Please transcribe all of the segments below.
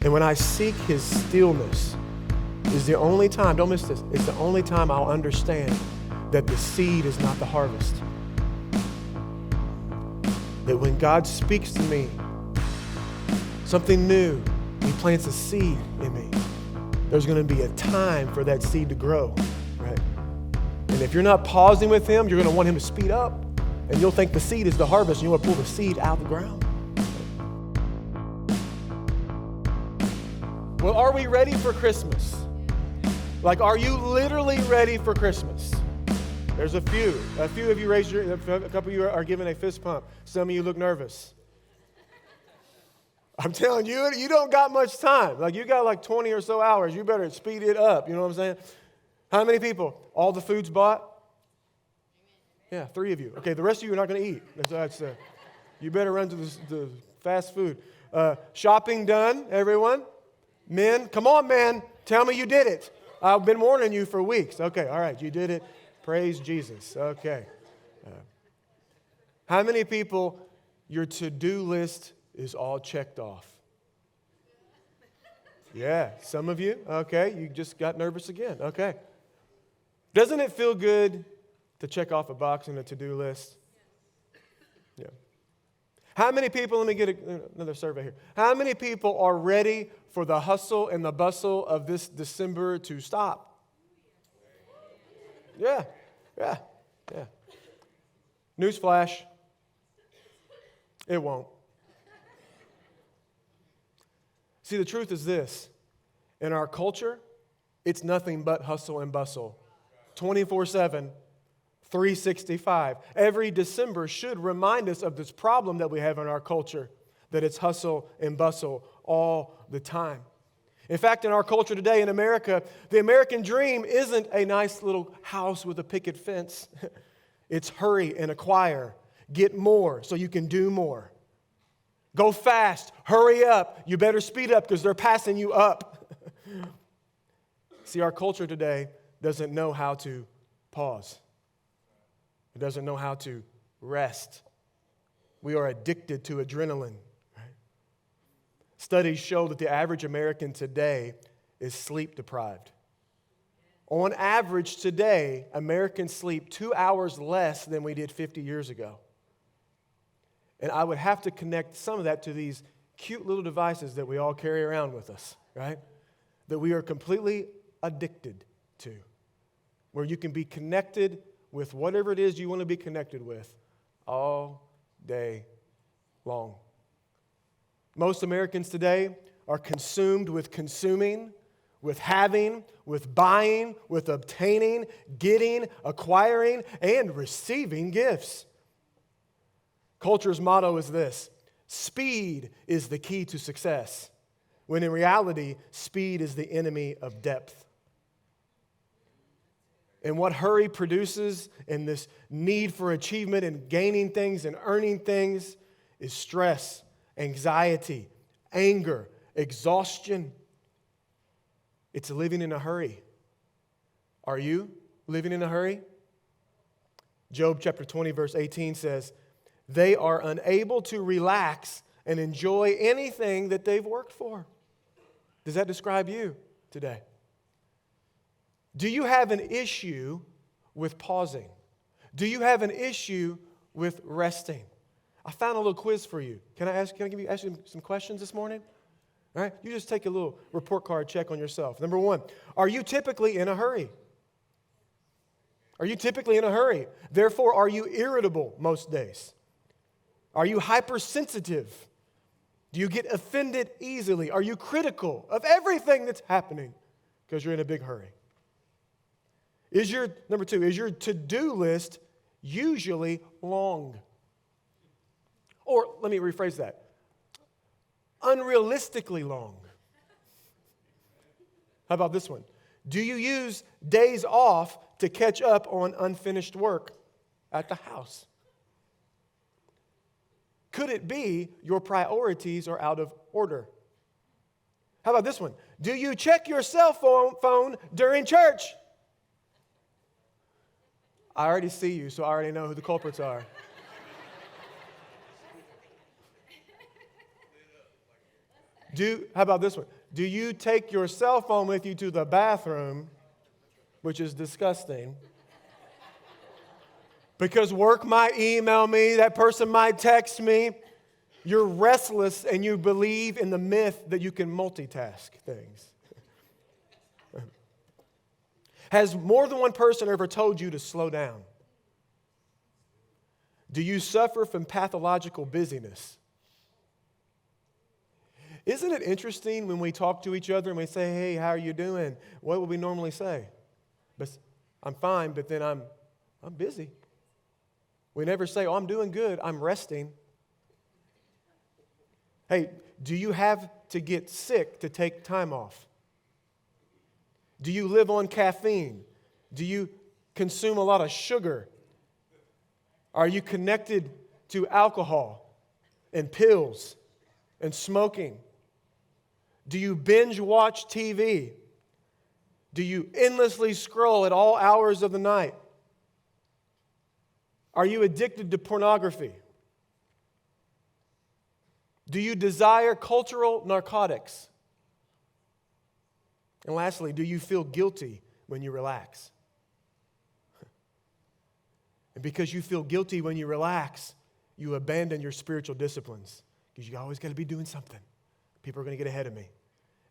And when I seek his stillness, is the only time, don't miss this, it's the only time I'll understand that the seed is not the harvest. That when God speaks to me, something new, he plants a seed in me. There's going to be a time for that seed to grow, right? And if you're not pausing with him, you're going to want him to speed up, and you'll think the seed is the harvest, and you want to pull the seed out of the ground. Well, are we ready for Christmas? Like, are you literally ready for Christmas? There's a few. A few of you raised a couple of you are giving a fist pump. Some of you look nervous. I'm telling you, you don't got much time. Like, you got like 20 or so hours. You better speed it up. You know what I'm saying? How many people? All the food's bought? Yeah, 3 of you. Okay, the rest of you are not going to eat. You better run to the fast food. Shopping done, everyone? Men, come on, man. Tell me you did it. I've been warning you for weeks. Okay, all right, you did it. Praise Jesus. Okay. How many people, your to-do list is all checked off? Yeah, some of you. Okay, you just got nervous again. Okay. Doesn't it feel good to check off a box in a to-do list? Yeah. How many people, let me get another survey here. How many people are ready for the hustle and the bustle of this December to stop? Yeah. Newsflash, it won't. See, the truth is this. In our culture, it's nothing but hustle and bustle. 24/7, 365. Every December should remind us of this problem that we have in our culture, that it's hustle and bustle all the time. In fact, in our culture today in America, the American dream isn't a nice little house with a picket fence. It's hurry and acquire. Get more so you can do more. Go fast. Hurry up. You better speed up because they're passing you up. See, our culture today doesn't know how to pause. It doesn't know how to rest. We are addicted to adrenaline. Studies show that the average American today is sleep deprived. On average today, Americans sleep 2 hours less than we did 50 years ago. And I would have to connect some of that to these cute little devices that we all carry around with us, right? That we are completely addicted to. Where you can be connected with whatever it is you want to be connected with all day long. Most Americans today are consumed with consuming, with having, with buying, with obtaining, getting, acquiring, and receiving gifts. Culture's motto is this: speed is the key to success, when in reality, speed is the enemy of depth. And what hurry produces and this need for achievement and gaining things and earning things is stress, anxiety, anger, exhaustion. It's living in a hurry. Are you living in a hurry? Job chapter 20, verse 18 says, they are unable to relax and enjoy anything that they've worked for. Does that describe you today? Do you have an issue with pausing? Do you have an issue with resting? I found a little quiz for you. Can I ask you some questions this morning? All right, you just take a little report card check on yourself. Number 1, are you typically in a hurry? Are you typically in a hurry? Therefore, are you irritable most days? Are you hypersensitive? Do you get offended easily? Are you critical of everything that's happening because you're in a big hurry? Number 2, is your to-do list usually long? Or let me rephrase that. Unrealistically long. How about this one? Do you use days off to catch up on unfinished work at the house? Could it be your priorities are out of order? How about this one? Do you check your cell phone during church? I already see you, so I already know who the culprits are. How about this one? Do you take your cell phone with you to the bathroom, which is disgusting, because work might email me, that person might text me. You're restless and you believe in the myth that you can multitask things. Has more than one person ever told you to slow down? Do you suffer from pathological busyness? Isn't it interesting when we talk to each other and we say, hey, how are you doing? What would we normally say? But I'm fine, but then I'm busy. We never say, oh, I'm doing good, I'm resting. Hey, do you have to get sick to take time off? Do you live on caffeine? Do you consume a lot of sugar? Are you connected to alcohol and pills and smoking? Do you binge watch TV? Do you endlessly scroll at all hours of the night? Are you addicted to pornography? Do you desire cultural narcotics? And lastly, do you feel guilty when you relax? And because you feel guilty when you relax, you abandon your spiritual disciplines because you always got to be doing something. People are going to get ahead of me.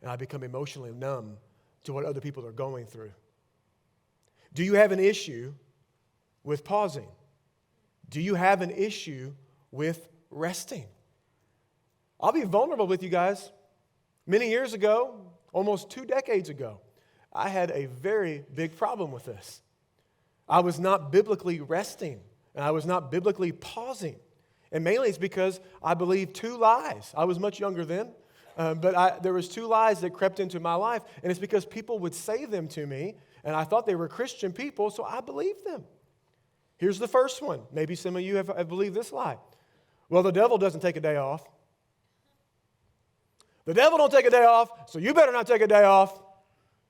And I become emotionally numb to what other people are going through. Do you have an issue with pausing? Do you have an issue with resting? I'll be vulnerable with you guys. Many years ago, almost 2 decades ago, I had a very big problem with this. I was not biblically resting, and I was not biblically pausing. And mainly it's because I believed 2 lies. I was much younger then, but there was 2 lies that crept into my life, and it's because people would say them to me, and I thought they were Christian people, so I believed them. Here's the first one. Maybe some of you have believed this lie. Well, the devil doesn't take a day off. The devil don't take a day off, so you better not take a day off.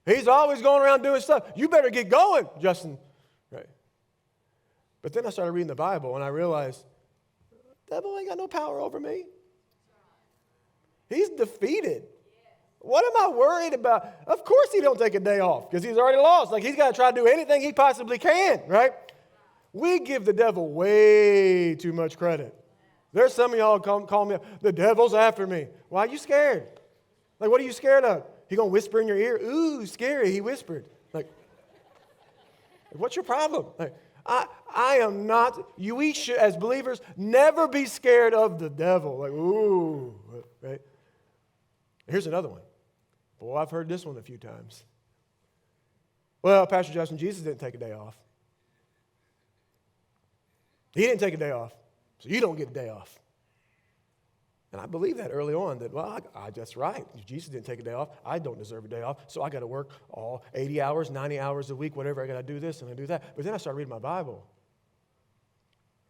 He's always going around doing stuff. You better get going, Justin. Right. But then I started reading the Bible, and I realized, the devil ain't got no power over me. He's defeated. What am I worried about? Of course he don't take a day off, because he's already lost. Like, he's got to try to do anything he possibly can, right? We give the devil way too much credit. There's some of y'all call me, the devil's after me. Why are you scared? Like, what are you scared of? He going to whisper in your ear? Ooh, scary, he whispered. Like, what's your problem? Like, I am not, we should, as believers, never be scared of the devil. Like, ooh, right? Here's another one. Boy, I've heard this one a few times. Well, Pastor Justin, Jesus didn't take a day off. He didn't take a day off, so you don't get a day off. And I believe that early on, that, well, that's right. If Jesus didn't take a day off, I don't deserve a day off, so I got to work all 80 hours, 90 hours a week, whatever. I got to do this and I do that. But then I started reading my Bible.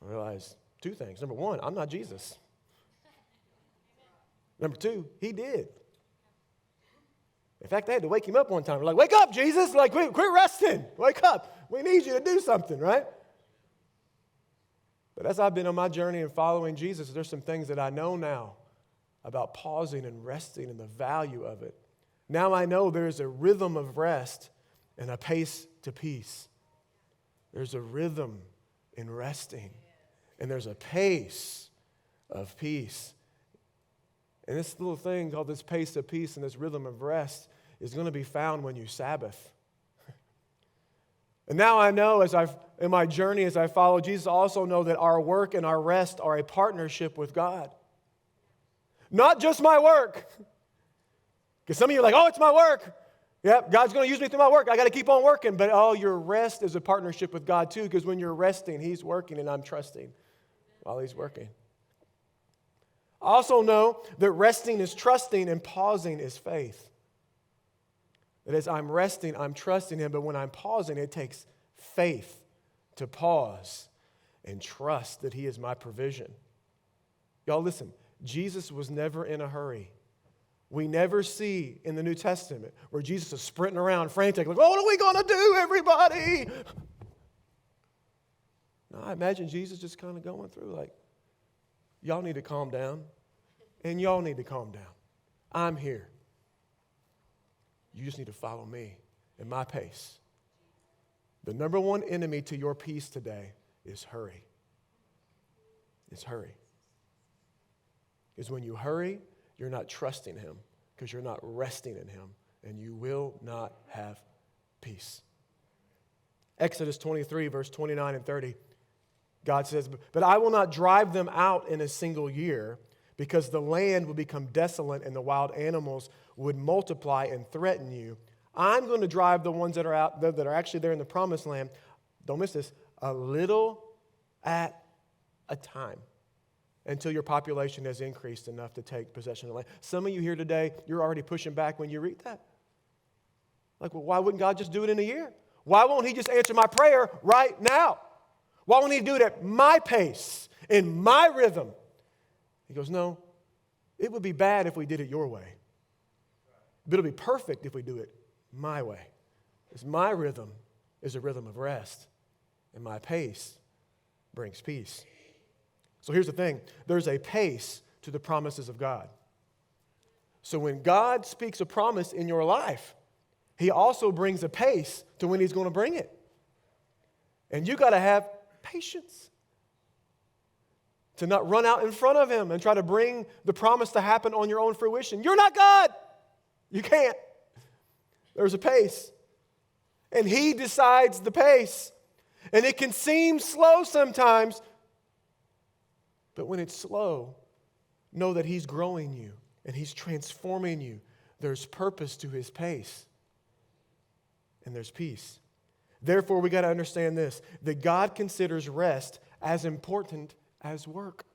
I realized 2 things. Number 1, I'm not Jesus. Number 2, he did. In fact, they had to wake him up one time. We're like, wake up, Jesus. Like, quit resting. Wake up. We need you to do something, right? But as I've been on my journey in following Jesus, there's some things that I know now about pausing and resting and the value of it. Now I know there's a rhythm of rest and a pace to peace. There's a rhythm in resting, and there's a pace of peace. And this little thing called this pace of peace and this rhythm of rest is going to be found when you Sabbath. And now I know, in my journey as I follow Jesus, I also know that our work and our rest are a partnership with God. Not just my work. Because some of you are like, oh, it's my work. Yep, God's going to use me through my work. I got to keep on working. But your rest is a partnership with God too, because when you're resting, He's working and I'm trusting while He's working. I also know that resting is trusting and pausing is faith. That as I'm resting, I'm trusting Him, but when I'm pausing, it takes faith to pause and trust that He is my provision. Y'all listen, Jesus was never in a hurry. We never see in the New Testament where Jesus is sprinting around frantic, like, oh, what are we going to do, everybody? No, I imagine Jesus just kind of going through like, y'all need to calm down, and y'all need to calm down. I'm here. You just need to follow me in my pace. The number one enemy to your peace today is hurry. It's hurry. Because when you hurry, you're not trusting him because you're not resting in him, and you will not have peace. Exodus 23, verse 29 and 30, God says, "But I will not drive them out in a single year, because the land will become desolate and the wild animals would multiply and threaten you. I'm going to drive the ones that are actually there in the promised land," don't miss this, "a little at a time, until your population has increased enough to take possession of the land." Some of you here today, you're already pushing back when you read that. Like, well, why wouldn't God just do it in a year? Why won't he just answer my prayer right now? Why won't he do it at my pace, in my rhythm? He goes, no, it would be bad if we did it your way. But it'll be perfect if we do it my way. Because my rhythm is a rhythm of rest, and my pace brings peace. So here's the thing. There's a pace to the promises of God. So when God speaks a promise in your life, he also brings a pace to when he's going to bring it. And you got to have patience to not run out in front of him and try to bring the promise to happen on your own fruition. You're not God. You can't. There's a pace. And he decides the pace. And it can seem slow sometimes. But when it's slow, know that he's growing you and he's transforming you. There's purpose to his pace. And there's peace. Therefore, we got to understand this, that God considers rest as important as work.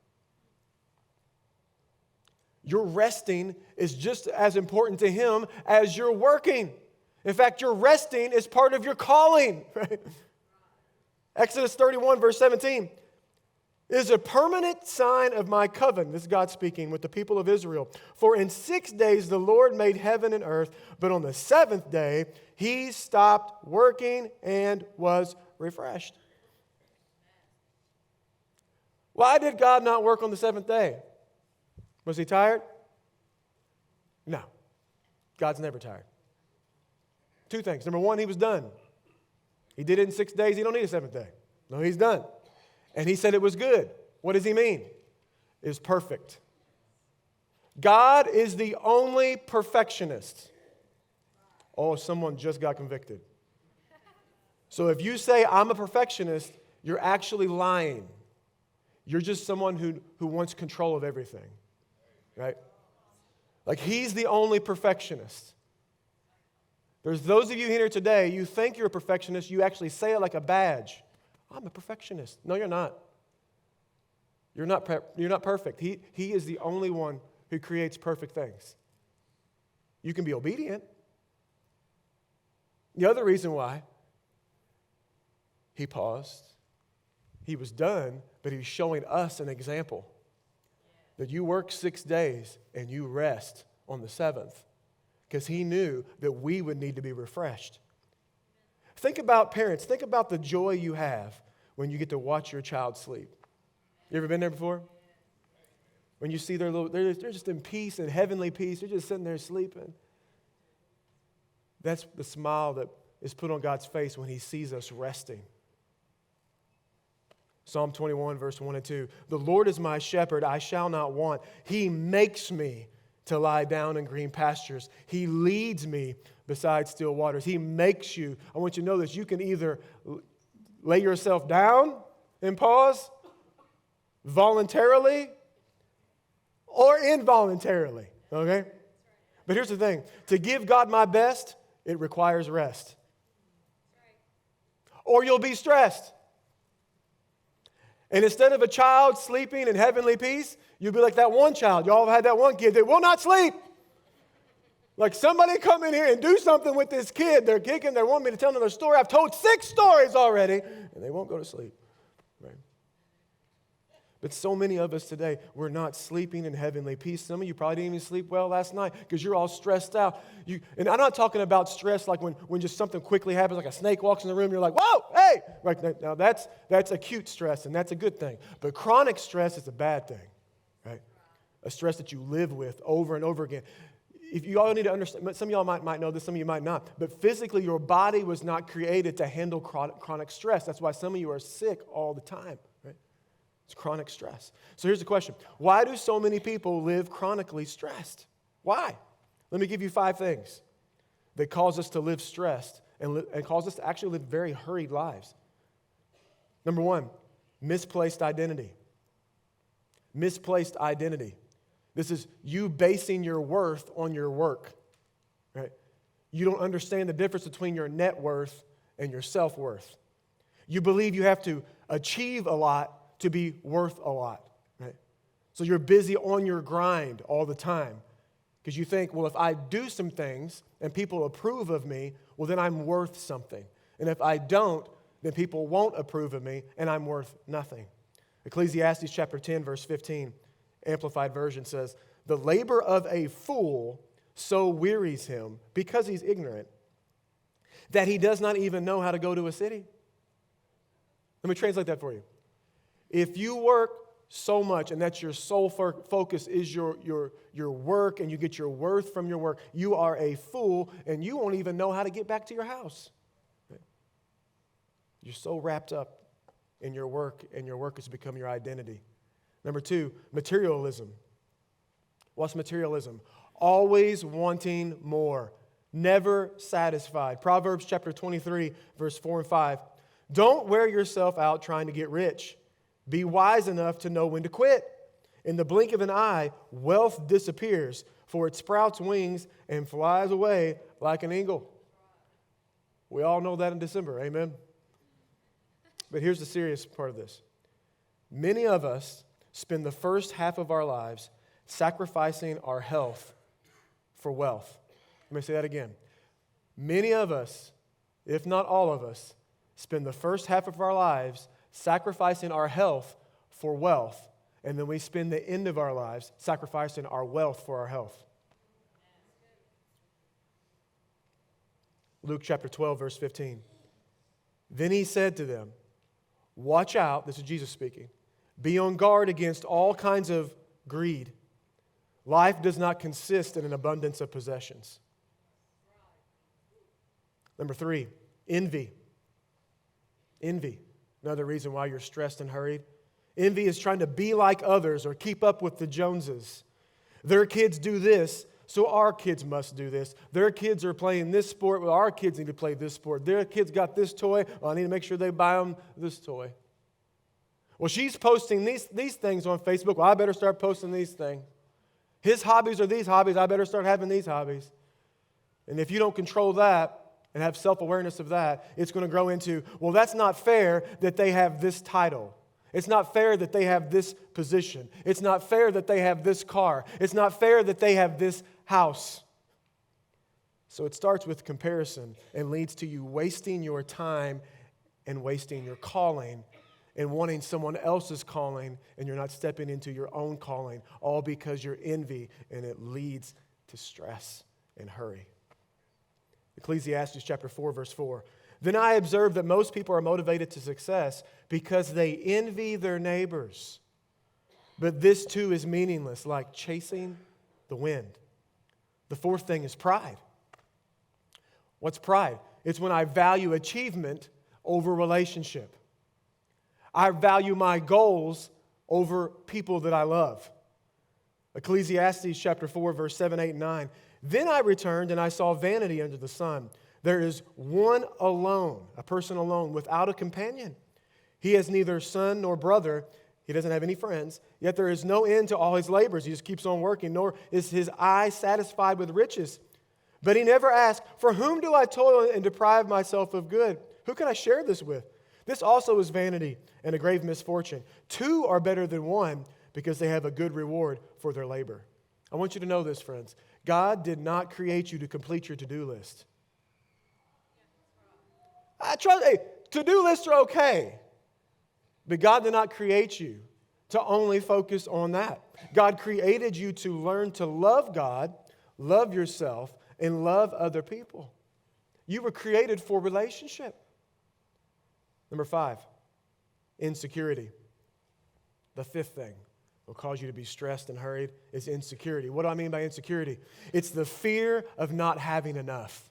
Your resting is just as important to him as your working. In fact, your resting is part of your calling. Right? Exodus 31, verse 17. "Is a permanent sign of my covenant," this is God speaking, "with the people of Israel. For in 6 days the Lord made heaven and earth, but on the seventh day he stopped working and was refreshed." Why did God not work on the seventh day? Was he tired? No. God's never tired. Two things. Number one, he was done. He did it in 6 days. He don't need a seventh day. No, he's done. And he said it was good. What does he mean? It was perfect. God is the only perfectionist. Oh, someone just got convicted. So if you say, I'm a perfectionist, you're actually lying. You're just someone who wants control of everything. Right? Like, he's the only perfectionist. There's those of you here today, you think you're a perfectionist, you actually say it like a badge. I'm a perfectionist. No, you're not. You're not perfect. He is the only one who creates perfect things. You can be obedient. The other reason why he paused, he was done, but he's showing us an example. That you work 6 days and you rest on the seventh. Because he knew that we would need to be refreshed. Think about parents. Think about the joy you have when you get to watch your child sleep. You ever been there before? When you see they're just in peace and heavenly peace. They're just sitting there sleeping. That's the smile that is put on God's face when he sees us resting. Psalm 21, verse 1 and 2. "The Lord is my shepherd, I shall not want. He makes me to lie down in green pastures. He leads me beside still waters." He makes you. I want you to know this. You can either lay yourself down and pause voluntarily or involuntarily. Okay? But here's the thing. To give God my best, it requires rest. Or you'll be stressed. And instead of a child sleeping in heavenly peace, you'll be like that one child. Y'all have had that one kid that will not sleep. Like, somebody come in here and do something with this kid. They're kicking. They want me to tell another story. I've told 6 stories already, and they won't go to sleep. Right? But so many of us today, we're not sleeping in heavenly peace. Some of you probably didn't even sleep well last night because you're all stressed out. And I'm not talking about stress like when just something quickly happens, like a snake walks in the room, you're like, whoa, hey! Right, now that's acute stress, and that's a good thing. But chronic stress is a bad thing, right? A stress that you live with over and over again. if you all need to understand, some of y'all might know this, some of you might not, but physically your body was not created to handle chronic stress. That's why some of you are sick all the time, right? It's chronic stress. So here's the question. Why do so many people live chronically stressed? Why? Let me give you 5 things that cause us to live stressed and cause us to actually live very hurried lives. Number 1, misplaced identity. Misplaced identity. This is you basing your worth on your work, right? You don't understand the difference between your net worth and your self-worth. You believe you have to achieve a lot to be worth a lot, right? So you're busy on your grind all the time because you think, well, if I do some things and people approve of me, well, then I'm worth something. And if I don't, then people won't approve of me and I'm worth nothing. Ecclesiastes chapter 10, verse 15, Amplified Version says, "The labor of a fool so wearies him because he's ignorant that he does not even know how to go to a city." Let me translate that for you. If you work so much and that's your sole focus is your work and you get your worth from your work, you are a fool and you won't even know how to get back to your house. You're so wrapped up in your work, and your work has become your identity. Number 2, materialism. What's materialism? Always wanting more, never satisfied. Proverbs chapter 23, verse 4 and 5. "Don't wear yourself out trying to get rich. Be wise enough to know when to quit. In the blink of an eye, wealth disappears, for it sprouts wings and flies away like an eagle." We all know that in December, amen? But here's the serious part of this. Many of us spend the first half of our lives sacrificing our health for wealth. Let me say that again. Many of us, if not all of us, spend the first half of our lives sacrificing our health for wealth, and then we spend the end of our lives sacrificing our wealth for our health. Luke chapter 12, verse 15. "Then he said to them, 'Watch out,'" this is Jesus speaking, "'be on guard against all kinds of greed. Life does not consist in an abundance of possessions.'" Number 3, envy. Envy. Another reason why you're stressed and hurried. Envy is trying to be like others or keep up with the Joneses. Their kids do this, so our kids must do this. Their kids are playing this sport, well, our kids need to play this sport. Their kids got this toy, well, I need to make sure they buy them this toy. Well, she's posting these things on Facebook, well, I better start posting these things. His hobbies are these hobbies, I better start having these hobbies. And if you don't control that and have self-awareness of that, it's going to grow into, well, that's not fair that they have this title. It's not fair that they have this position. It's not fair that they have this car. It's not fair that they have this house. So it starts with comparison and leads to you wasting your time and wasting your calling and wanting someone else's calling, and you're not stepping into your own calling, all because you're envy, and it leads to stress and hurry. Ecclesiastes chapter 4, verse 4. "Then I observed that most people are motivated to success because they envy their neighbors. But this too is meaningless, like chasing the wind." The 4th thing is pride. What's pride? It's when I value achievement over relationship. I value my goals over people that I love. Ecclesiastes chapter 4, verse 7, 8, and 9. "Then I returned and I saw vanity under the sun. There is one alone, a person alone, without a companion. He has neither son nor brother. He doesn't have any friends. Yet there is no end to all his labors. He just keeps on working, nor is his eye satisfied with riches. But he never asks, 'For whom do I toil and deprive myself of good? Who can I share this with?' This also is vanity and a grave misfortune. 2 are better than 1 because they have a good reward for their labor." I want you to know this, friends. God did not create you to complete your to-do list. To-do lists are okay. But God did not create you to only focus on that. God created you to learn to love God, love yourself, and love other people. You were created for relationship. Number 5, insecurity. The 5th thing. will cause you to be stressed and hurried is insecurity. What do I mean by insecurity? It's the fear of not having enough.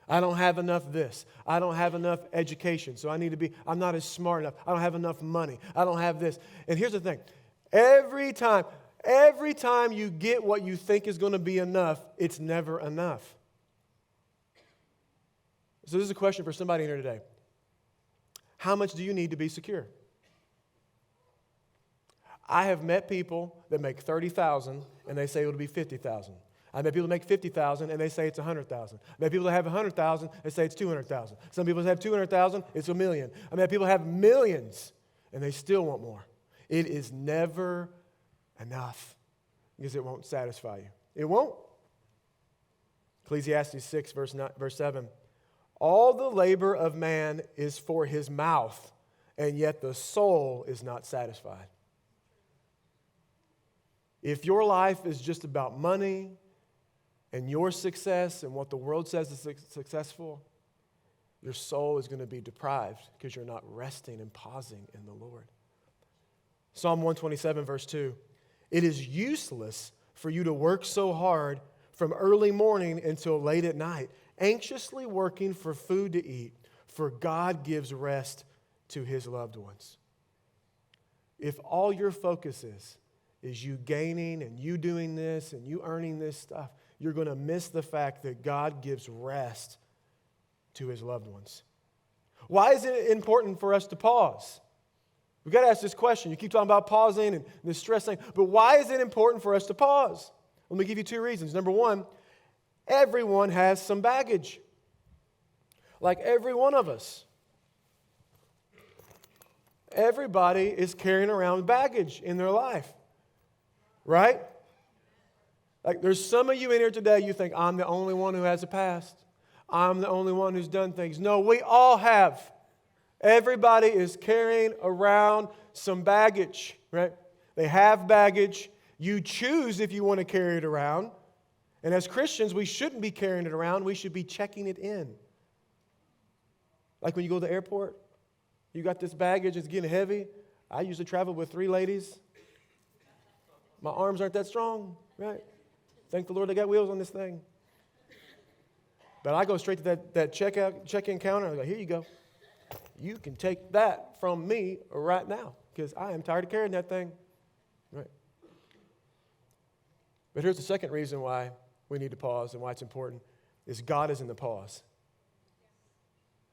I don't have enough this. I don't have enough education, so I'm not as smart enough. I don't have enough money. I don't have this. And here's the thing. Every time you get what you think is going to be enough, it's never enough. So this is a question for somebody in here today. How much do you need to be secure? I have met people that make $30,000 and they say it'll be $50,000. I met people that make $50,000 and they say it's $100,000. I met people that have $100,000 and say it's $200,000. Some people that have $200,000, it's $1 million. I met people that have millions and they still want more. It is never enough because it won't satisfy you. It won't. Ecclesiastes 6, verse 7. All the labor of man is for his mouth, and yet the soul is not satisfied. If your life is just about money and your success and what the world says is successful, your soul is going to be deprived because you're not resting and pausing in the Lord. Psalm 127, verse 2. It is useless for you to work so hard from early morning until late at night, anxiously working for food to eat, for God gives rest to his loved ones. If all your focus is you gaining and you doing this and you earning this stuff, you're going to miss the fact that God gives rest to his loved ones. Why is it important for us to pause? We've got to ask this question. You keep talking about pausing and this stress thing, but why is it important for us to pause? Let me give you two reasons. Number one, everyone has some baggage. Like every one of us. Everybody is carrying around baggage in their life. Right? Like there's some of you in here today, you think, I'm the only one who has a past. I'm the only one who's done things. No, we all have. Everybody is carrying around some baggage, right? They have baggage. You choose if you want to carry it around. And as Christians, we shouldn't be carrying it around. We should be checking it in. Like when you go to the airport, you got this baggage, it's getting heavy. I usually travel with 3 ladies. My arms aren't that strong, right? Thank the Lord they got wheels on this thing. But I go straight to that check-in counter. I go, here you go. You can take that from me right now because I am tired of carrying that thing. Right? But here's the second reason why we need to pause and why it's important is God is in the pause.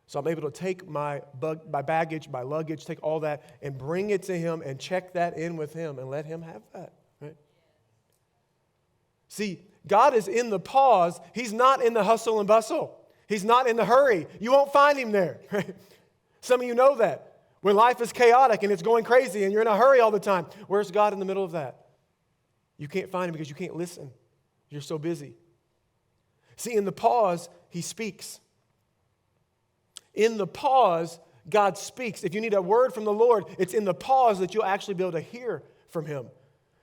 So I'm able to take my baggage, my luggage, take all that and bring it to him and check that in with him and let him have that. Right? See, God is in the pause. He's not in the hustle and bustle. He's not in the hurry. You won't find him there. Right? Some of you know that. When life is chaotic and it's going crazy and you're in a hurry all the time, where's God in the middle of that? You can't find him because you can't listen. You're so busy. See, in the pause, he speaks. In the pause, God speaks. If you need a word from the Lord, it's in the pause that you'll actually be able to hear from him.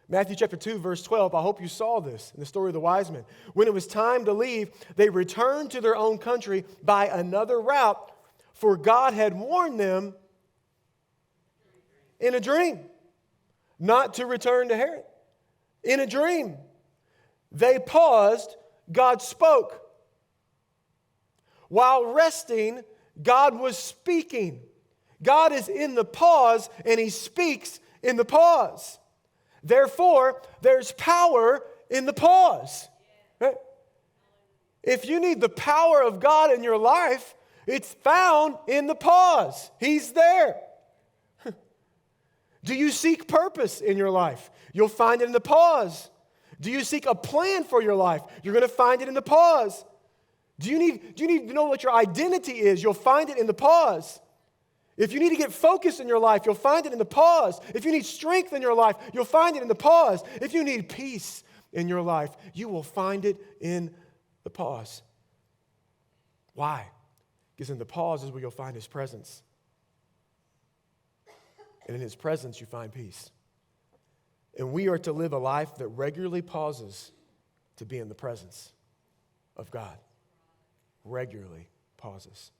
Matthew chapter 2, verse 12, I hope you saw this in the story of the wise men. When it was time to leave, they returned to their own country by another route, for God had warned them in a dream not to return to Herod. In a dream. They paused, God spoke. While resting, God was speaking. God is in the pause and he speaks in the pause. Therefore, there's power in the pause. Right? If you need the power of God in your life, it's found in the pause. He's there. Do you seek purpose in your life? You'll find it in the pause. Do you seek a plan for your life? You're going to find it in the pause. Do you need to know what your identity is? You'll find it in the pause. If you need to get focused in your life, you'll find it in the pause. If you need strength in your life, you'll find it in the pause. If you need peace in your life, you will find it in the pause. Why? Because in the pause is where you'll find his presence. And in his presence, you find peace. And we are to live a life that regularly pauses to be in the presence of God. Regularly pauses.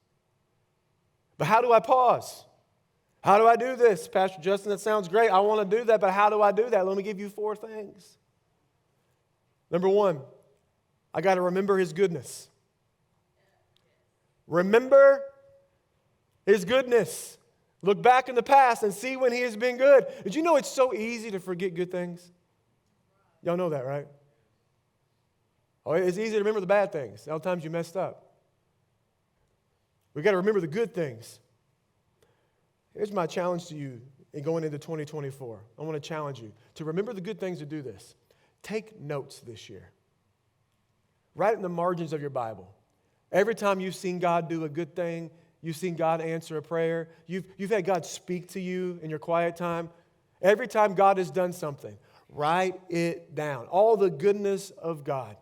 But how do I pause? How do I do this? Pastor Justin, that sounds great. I want to do that, but how do I do that? Let me give you 4 things. Number 1, I got to remember His goodness. Remember His goodness. Look back in the past and see when He has been good. Did you know it's so easy to forget good things? Y'all know that, right? Oh, it's easy to remember the bad things, all the times you messed up. We've got to remember the good things. Here's my challenge to you in going into 2024. I want to challenge you to remember the good things, to do this. Take notes this year. Write in the margins of your Bible. Every time you've seen God do a good thing, you've seen God answer a prayer, you've had God speak to you in your quiet time, every time God has done something, write it down. All the goodness of God.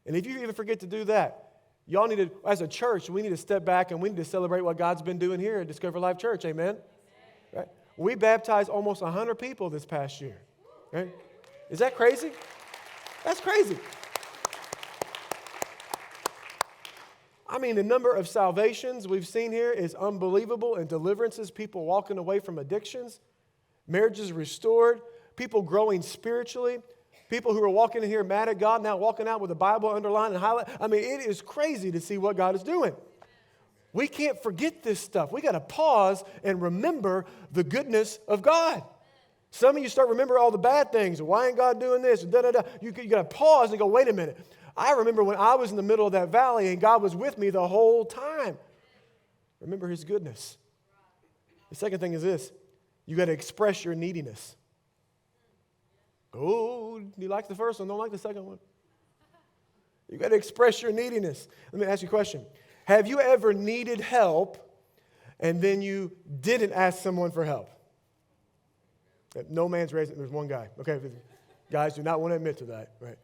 And if you even forget to do that, y'all need to, as a church, we need to step back and we need to celebrate what God's been doing here at Discover Life Church. Amen? Right? We baptized almost 100 people this past year. Right? Is that crazy? That's crazy. I mean, the number of salvations we've seen here is unbelievable, and deliverances, people walking away from addictions, marriages restored, people growing spiritually, people who are walking in here mad at God now walking out with the Bible underlined and highlighted. I mean, it is crazy to see what God is doing. We can't forget this stuff. We got to pause and remember the goodness of God. Some of you start remembering all the bad things. Why ain't God doing this? Da, da, da. You got to pause and go, wait a minute. I remember when I was in the middle of that valley and God was with me the whole time. Remember His goodness. The second thing is this. You got to express your neediness. Oh, you like the first one, don't like the second one. You got to express your neediness. Let me ask you a question. Have you ever needed help and then you didn't ask someone for help? No man's raising, there's one guy. Okay, guys do not want to admit to that, right?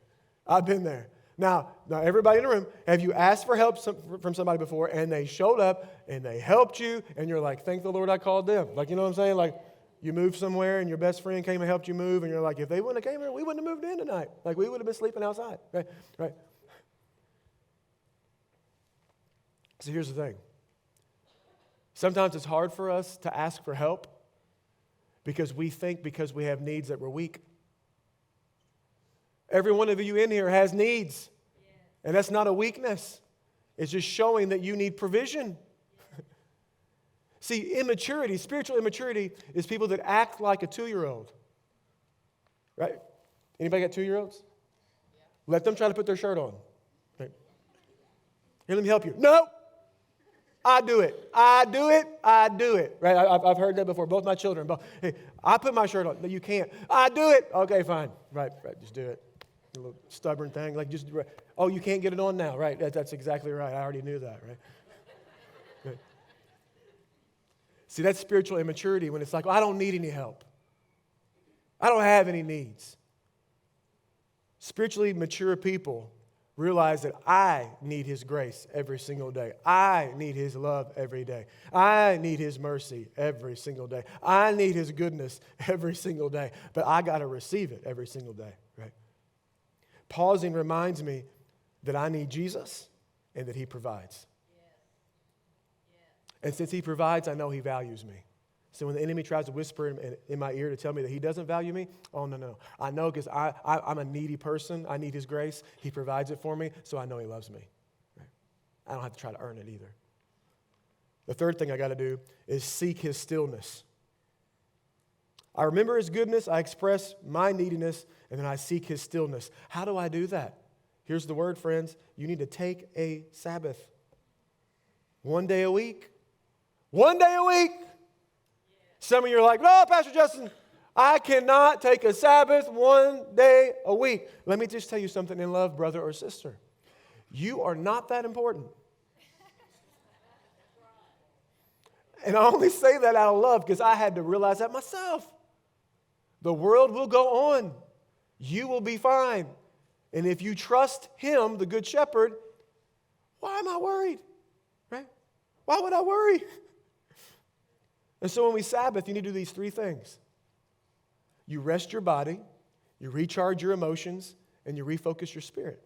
I've been there. Now, everybody in the room, have you asked for help from somebody before and they showed up and they helped you and you're like, thank the Lord I called them? Like, you know what I'm saying? Like, you moved somewhere and your best friend came and helped you move and you're like, if they wouldn't have came here, we wouldn't have moved in tonight. Like, we would have been sleeping outside, right? So here's the thing. Sometimes it's hard for us to ask for help because we think because we have needs that we're weak. Every one of you in here has needs. And that's not a weakness. It's just showing that you need provision. See, immaturity, spiritual immaturity, is people that act like a 2-year-old. Right? Anybody got 2-year-olds? Yeah. Let them try to put their shirt on. Right? Here, let me help you. No! I do it. I do it. I do it. Right? I've heard that before. Both my children. Hey, I put my shirt on. No, you can't. I do it. Okay, fine. Right. Just do it. A little stubborn thing. Like just, oh, you can't get it on now. Right. That's exactly right. I already knew that. Right. See, that's spiritual immaturity when it's like, well, I don't need any help. I don't have any needs. Spiritually mature people realize that I need His grace every single day. I need His love every day. I need His mercy every single day. I need His goodness every single day. But I got to receive it every single day, right? Pausing reminds me that I need Jesus and that He provides. And since He provides, I know He values me. So when the enemy tries to whisper in my ear to tell me that He doesn't value me, oh, no. I know because I'm a needy person. I need His grace. He provides it for me, so I know He loves me. Right? I don't have to try to earn it either. The third thing I got to do is seek His stillness. I remember His goodness, I express my neediness, and then I seek His stillness. How do I do that? Here's the word, friends. You need to take a Sabbath. 1 day a week. 1 day a week. Some of you are like, no, Pastor Justin, I cannot take a Sabbath 1 day a week. Let me just tell you something in love, brother or sister. You are not that important. And I only say that out of love because I had to realize that myself. The world will go on. You will be fine. And if you trust Him, the Good Shepherd, why am I worried? Right? Why would I worry? And so when we Sabbath, you need to do these 3 things. You rest your body, you recharge your emotions, and you refocus your spirit.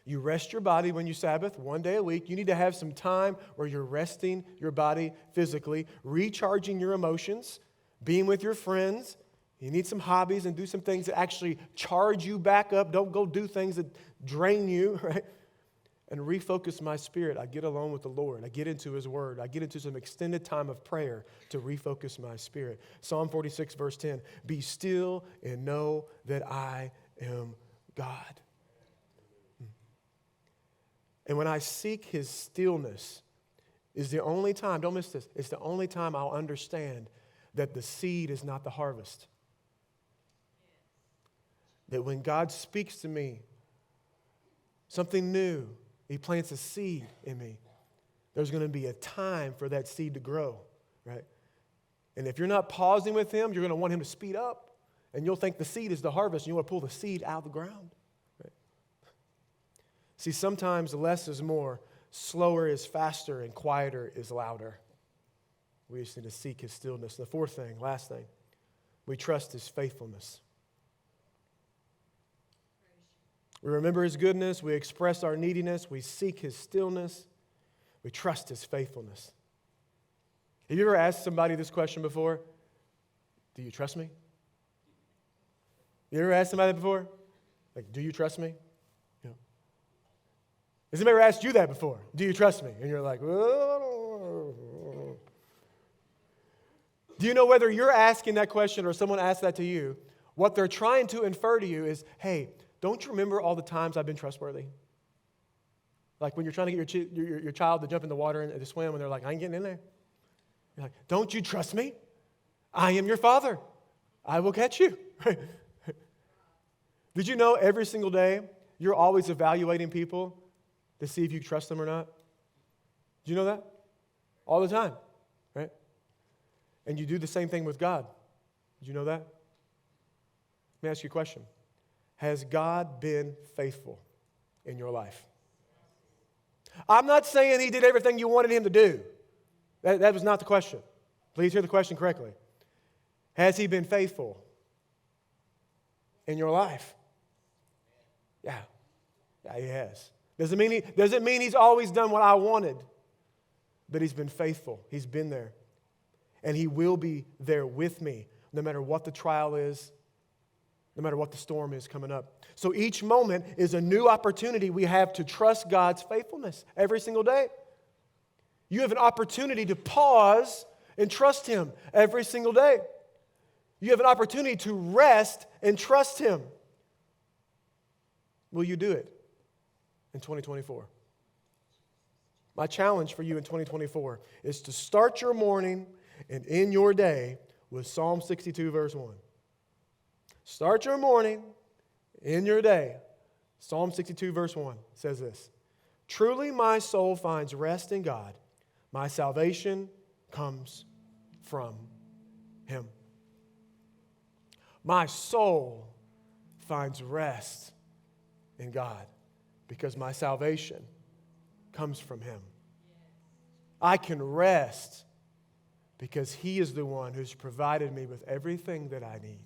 You rest your body when you Sabbath, 1 day a week. You need to have some time where you're resting your body physically, recharging your emotions, being with your friends. You need some hobbies and do some things that actually charge you back up. Don't go do things that drain you, right? And refocus my spirit. I get alone with the Lord. I get into His Word. I get into some extended time of prayer to refocus my spirit. Psalm 46, verse 10, be still and know that I am God. And when I seek His stillness, is the only time, don't miss this, it's the only time I'll understand that the seed is not the harvest. That when God speaks to me, something new, He plants a seed in me, there's going to be a time for that seed to grow, right? And if you're not pausing with Him, you're going to want Him to speed up, and you'll think the seed is the harvest, and you want to pull the seed out of the ground. See, sometimes less is more, slower is faster, and quieter is louder. We just need to seek His stillness. The fourth thing, last thing, we trust His faithfulness. We remember His goodness, we express our neediness, we seek His stillness, we trust His faithfulness. Have you ever asked somebody this question before? Do you trust me? You ever asked somebody that before? Like, do you trust me? Has anybody ever asked you that before? Do you trust me? And you're like, whoa. Do you know whether you're asking that question or someone asked that to you, what they're trying to infer to you is, hey, don't you remember all the times I've been trustworthy? Like when you're trying to get your child to jump in the water and to swim, and they're like, I ain't getting in there. You're like, don't you trust me? I am your father. I will catch you. Did you know every single day you're always evaluating people to see if you trust them or not? Do you know that? All the time, right? And you do the same thing with God. Did you know that? Let me ask you a question. Has God been faithful in your life? I'm not saying He did everything you wanted Him to do. That was not the question. Please hear the question correctly. Has He been faithful in your life? Yeah. Yeah, He has. Doesn't mean He's always done what I wanted, but He's been faithful. He's been there. And He will be there with me, no matter what the trial is, no matter what the storm is coming up. So each moment is a new opportunity we have to trust God's faithfulness every single day. You have an opportunity to pause and trust Him every single day. You have an opportunity to rest and trust Him. Will you do it in 2024? My challenge for you in 2024 is to start your morning and end your day with Psalm 62, verse 1. Start your morning, end your day. Psalm 62, verse 1 says this: truly my soul finds rest in God. My salvation comes from Him. My soul finds rest in God because my salvation comes from Him. I can rest because He is the one who's provided me with everything that I need.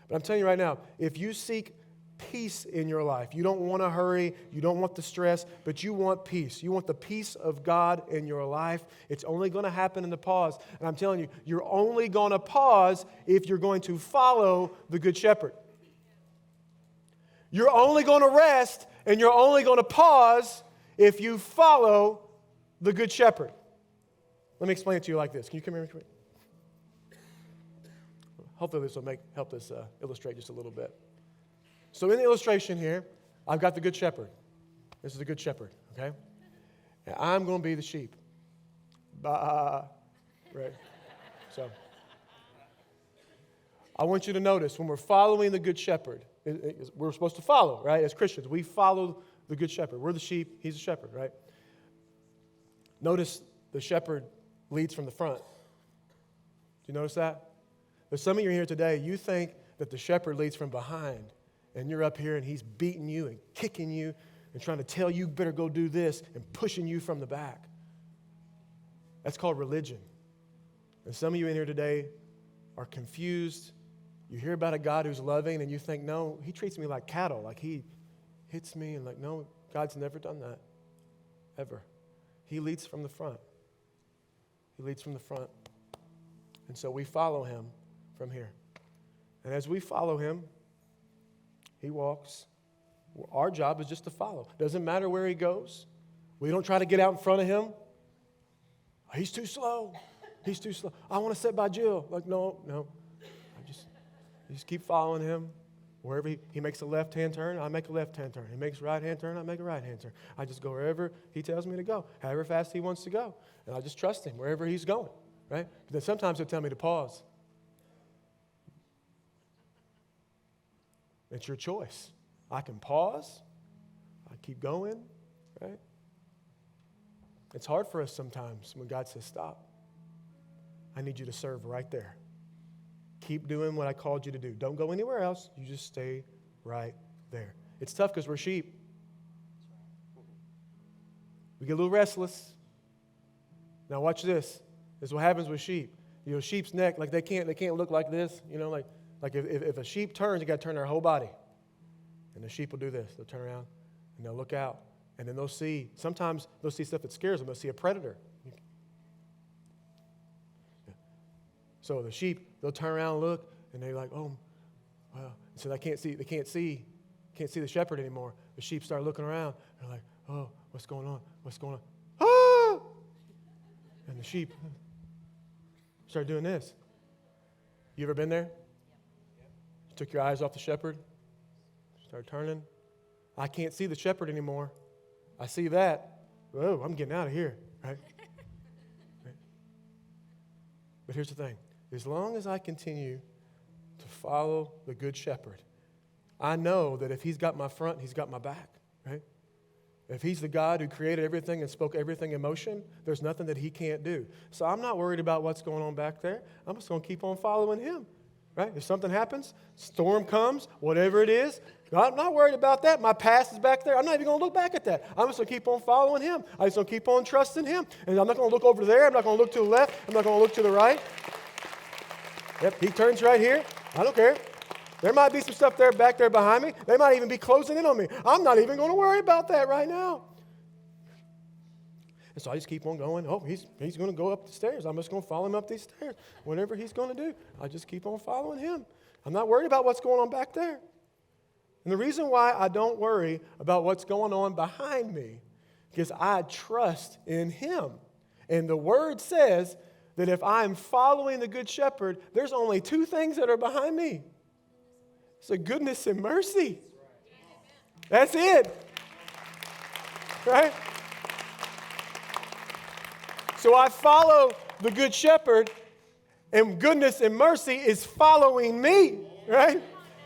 But I'm telling you right now, if you seek peace in your life, you don't want to hurry, you don't want the stress, but you want peace. You want the peace of God in your life. It's only going to happen in the pause. And I'm telling you, you're only going to pause if you're going to follow the Good Shepherd. You're only going to rest and you're only going to pause if you follow the Good Shepherd. Let me explain it to you like this. Can you come here? Hopefully this will help this illustrate just a little bit. So in the illustration here, I've got the Good Shepherd. This is the Good Shepherd, okay? And I'm going to be the sheep. Right? So I want you to notice when we're following the Good Shepherd, we're supposed to follow, right? As Christians, we follow the Good Shepherd. We're the sheep, He's the shepherd, right? Notice the shepherd leads from the front. Do you notice that? There's some of you here today, you think that the shepherd leads from behind, and you're up here and he's beating you and kicking you and trying to tell you better go do this and pushing you from the back. That's called religion. And some of you in here today are confused, You hear about a God who's loving and you think, no, he treats me like cattle, like he hits me, and like, no, God's never done that, ever. He leads from the front. He leads from the front. And so we follow him from here. And as we follow him, he walks. Our job is just to follow. Doesn't matter where he goes. We don't try to get out in front of him. He's too slow. He's too slow. I want to sit by Jill. Like, no. I just keep following him. Wherever he makes a left-hand turn, I make a left-hand turn. He makes a right-hand turn, I make a right-hand turn. I just go wherever he tells me to go, however fast he wants to go. And I just trust him wherever he's going, right? But then sometimes he'll tell me to pause. It's your choice. I can pause. I keep going, right? It's hard for us sometimes when God says, stop. I need you to serve right there. Keep doing what I called you to do. Don't go anywhere else. You just stay right there. It's tough because we're sheep. We get a little restless. Now watch this. This is what happens with sheep. You know, sheep's neck, like they can't look like this. You know, like if a sheep turns, you got to turn their whole body. And the sheep will do this. They'll turn around and they'll look out. And then sometimes they'll see stuff that scares them. They'll see a predator. So the sheep, they'll turn around and look, and they're like, oh, wow. So they can't see the shepherd anymore. The sheep start looking around. They're like, oh, what's going on? What's going on? Ah! And the sheep start doing this. You ever been there? You took your eyes off the shepherd, start turning. I can't see the shepherd anymore. I see that. Whoa, I'm getting out of here, right? But here's the thing. As long as I continue to follow the Good Shepherd, I know that if he's got my front, he's got my back, right? If he's the God who created everything and spoke everything in motion, there's nothing that he can't do. So I'm not worried about what's going on back there. I'm just going to keep on following him, right? If something happens, storm comes, whatever it is, I'm not worried about that. My past is back there. I'm not even going to look back at that. I'm just going to keep on following him. I'm just going to keep on trusting him. And I'm not going to look over there. I'm not going to look to the left. I'm not going to look to the right. Yep, he turns right here. I don't care. There might be some stuff back there behind me. They might even be closing in on me. I'm not even going to worry about that right now. And so I just keep on going. Oh, he's going to go up the stairs. I'm just going to follow him up these stairs. Whatever he's going to do, I just keep on following him. I'm not worried about what's going on back there. And the reason why I don't worry about what's going on behind me, because I trust in him. And the word says that if I'm following the Good Shepherd, there's only two things that are behind me. It's the goodness and mercy. That's it. Right? So I follow the Good Shepherd, and goodness and mercy is following me. Right?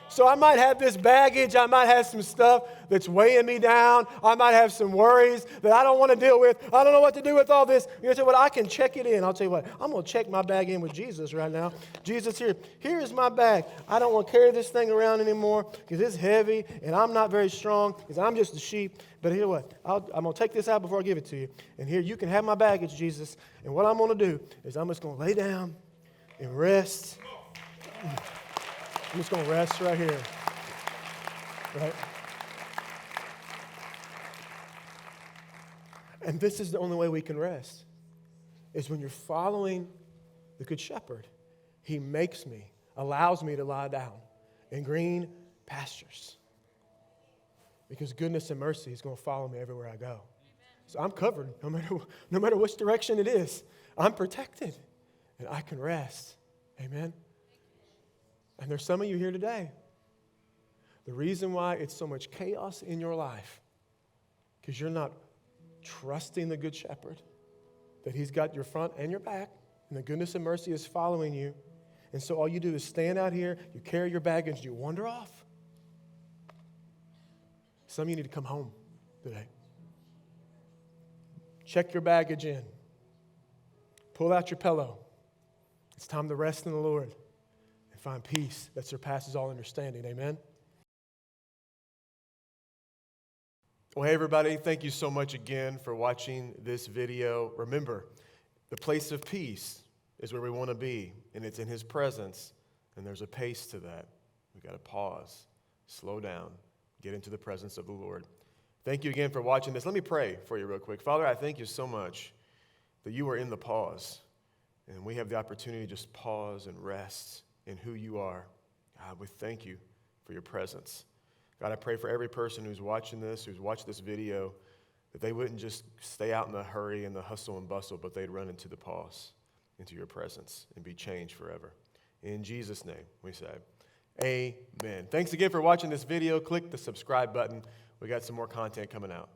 So I might have this baggage. I might have some stuff that's weighing me down. I might have some worries that I don't want to deal with. I don't know what to do with all this. You say, well, I can check it in. I'll tell you what, I'm going to check my bag in with Jesus right now. Jesus, here's my bag. I don't want to carry this thing around anymore because it's heavy and I'm not very strong because I'm just a sheep. But here's what, I'm going to take this out before I give it to you. And here, you can have my baggage, Jesus. And what I'm going to do is I'm just going to lay down and rest. I'm just going to rest right here, right? And this is the only way we can rest, is when you're following the Good Shepherd. He allows me to lie down in green pastures because goodness and mercy is going to follow me everywhere I go. So I'm covered no matter which direction it is. I'm protected, and I can rest. Amen? And there's some of you here today. The reason why it's so much chaos in your life, because you're not trusting the Good Shepherd, that he's got your front and your back, and the goodness and mercy is following you. And so all you do is stand out here, you carry your baggage, you wander off. Some of you need to come home today. Check your baggage in. Pull out your pillow. It's time to rest in the Lord. Find peace that surpasses all understanding. Amen? Well, hey, everybody. Thank you so much again for watching this video. Remember, the place of peace is where we want to be, and it's in his presence And there's a pace to that. We've got to pause, slow down, get into the presence of the Lord. Thank you again for watching this. Let me pray for you real quick. Father, I thank you so much that you are in the pause. And we have the opportunity to just pause and rest in who you are. God, we thank you for your presence. God, I pray for every person who's watching this, who's watched this video, that they wouldn't just stay out in the hurry and the hustle and bustle, but they'd run into the pause, into your presence, and be changed forever. In Jesus' name, we say, amen. Thanks again for watching this video. Click the subscribe button. We got some more content coming out.